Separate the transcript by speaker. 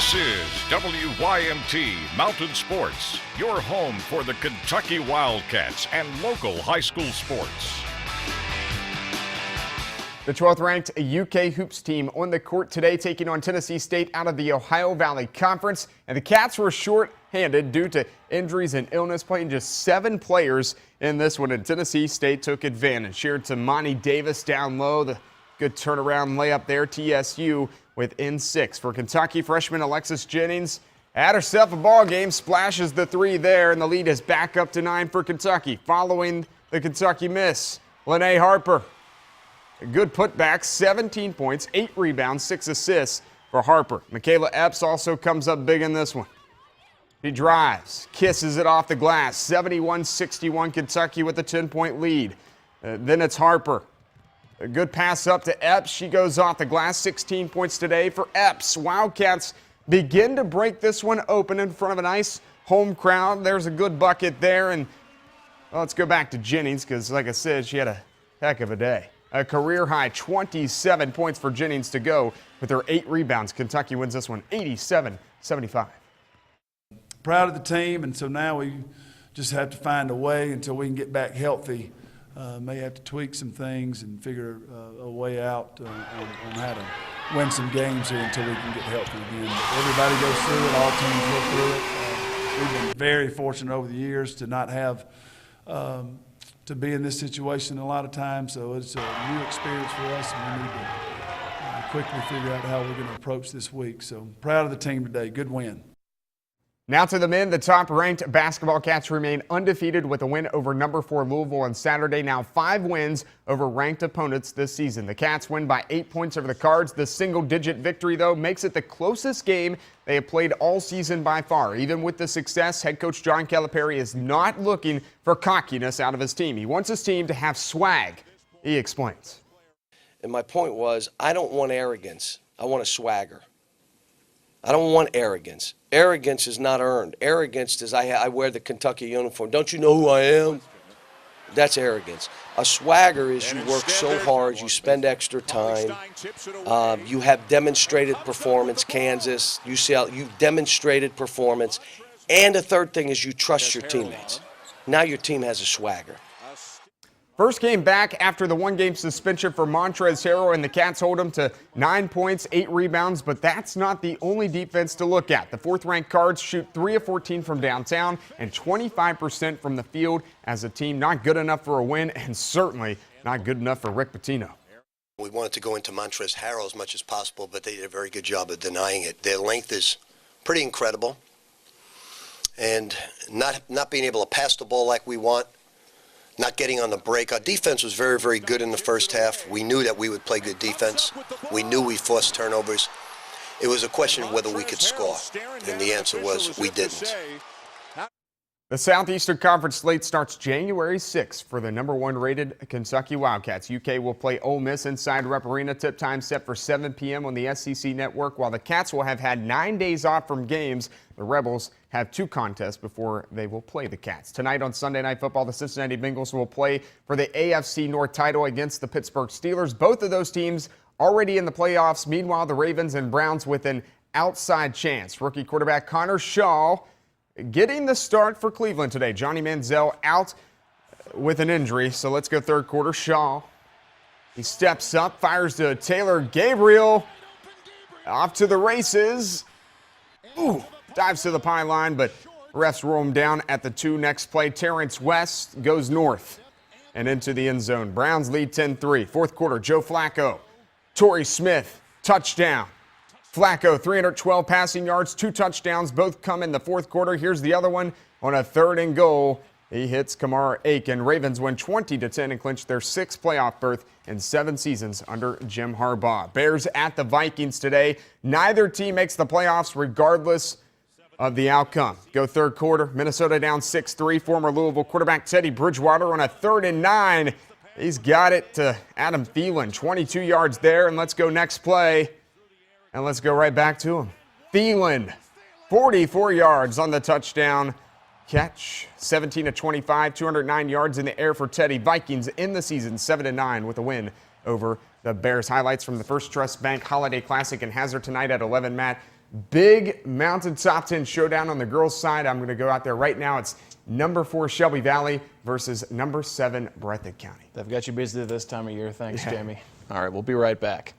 Speaker 1: This is WYMT Mountain Sports, your home for the Kentucky Wildcats and local high school sports.
Speaker 2: The 12th-ranked UK Hoops team on the court today, taking on Tennessee State out of the Ohio Valley Conference. And the Cats were short-handed due to injuries and illness, playing just 7 players in this one. And Tennessee State took advantage. Shared to Monty Davis down low. The good turnaround layup there. TSU within 6. For Kentucky, freshman Alexis Jennings had herself a ball game, splashes the 3 there, and the lead is back up to 9 for Kentucky. Following the Kentucky miss, Lene Harper. A good putback, 17 points, 8 rebounds, 6 assists for Harper. Michaela Epps also comes up big in this one. He drives, kisses it off the glass, 71-61 Kentucky with a 10-point lead. Then it's Harper. A good pass up to Epps. She goes off the glass, 16 points today for Epps. Wildcats begin to break this one open in front of a nice home crowd. There's a good bucket there. And well, let's go back to Jennings because, like I said, she had a heck of a day. A career-high 27 points for Jennings to go with her 8 rebounds. Kentucky wins this one 87-75.
Speaker 3: Proud of the team, and so now we just have to find a way until we can get back healthy. May have to tweak some things and figure a way out on how to win some games here until we can get healthy again. But everybody goes through it. All teams go through it. We've been very fortunate over the years to not have to be in this situation a lot of times, so it's a new experience for us, and we need to quickly figure out how we're going to approach this week. So proud of the team today. Good win.
Speaker 2: Now to the men, the top-ranked basketball Cats remain undefeated with a win over number 4 Louisville on Saturday. Now 5 wins over ranked opponents this season. The Cats win by 8 points over the Cards. The single-digit victory, though, makes it the closest game they have played all season by far. Even with the success, head coach John Calipari is not looking for cockiness out of his team. He wants his team to have swag. He explains.
Speaker 4: And my point was, I don't want arrogance. I want a swagger. I don't want arrogance. Arrogance is not earned. Arrogance is I wear the Kentucky uniform. Don't you know who I am? That's arrogance. A swagger is you work so hard, you spend extra time, you have demonstrated performance, Kansas, UCL, you've demonstrated performance, and the third thing is you trust your teammates. Now your team has a swagger.
Speaker 2: First game back after the 1-game suspension for Montrezl Harrell, and the Cats hold him to 9 points, 8 rebounds, but that's not the only defense to look at. The 4th-ranked Cards shoot 3 of 14 from downtown and 25% from the field as a team. Not good enough for a win, and certainly not good enough for Rick Pitino.
Speaker 5: We wanted to go into Montrezl Harrell as much as possible, but they did a very good job of denying it. Their length is pretty incredible, and not being able to pass the ball like we want, not getting on the break. Our defense was very, very good in the first half. We knew that we would play good defense. We knew we forced turnovers. It was a question of whether we could score, and the answer was we didn't.
Speaker 2: The Southeastern Conference slate starts January 6th for the number 1 rated Kentucky Wildcats. UK will play Ole Miss inside Rupp Arena. Tip time set for 7 p.m. on the SEC Network. While the Cats will have had 9 days off from games, the Rebels have 2 contests before they will play the Cats. Tonight on Sunday Night Football, the Cincinnati Bengals will play for the AFC North title against the Pittsburgh Steelers. Both of those teams already in the playoffs. Meanwhile, the Ravens and Browns with an outside chance. Rookie quarterback Connor Shaw getting the start for Cleveland today. Johnny Manziel out with an injury, so let's go third quarter. Shaw, he steps up, fires to Taylor Gabriel, off to the races. Ooh, dives to the pylon, but refs roll him down at the 2. Next play, Terrence West goes north and into the end zone. Browns lead 10-3. Fourth quarter, Joe Flacco, Torrey Smith, touchdown. Flacco, 312 passing yards, 2 touchdowns, both come in the fourth quarter. Here's the other one on a 3rd and goal. He hits Kamara Aiken. Ravens win 20-10 and clinch their 6th playoff berth in 7 seasons under Jim Harbaugh. Bears at the Vikings today. Neither team makes the playoffs regardless of the outcome. Go third quarter. Minnesota down 6-3. Former Louisville quarterback Teddy Bridgewater on a 3rd and 9. He's got it to Adam Thielen. 22 yards there, and let's go next play. And let's go right back to him. Thielen, 44 yards on the touchdown catch. 17-25, 209 yards in the air for Teddy. Vikings in the season 7-9 with a win over the Bears. Highlights from the First Trust Bank Holiday Classic in Hazard tonight at 11, Matt. Big Mountain Top 10 showdown on the girls' side. I'm going to go out there right now. It's number 4 Shelby Valley versus number 7 Breathitt County.
Speaker 6: They've got you busy this time of year. Thanks, Jamie. All right, we'll be right back.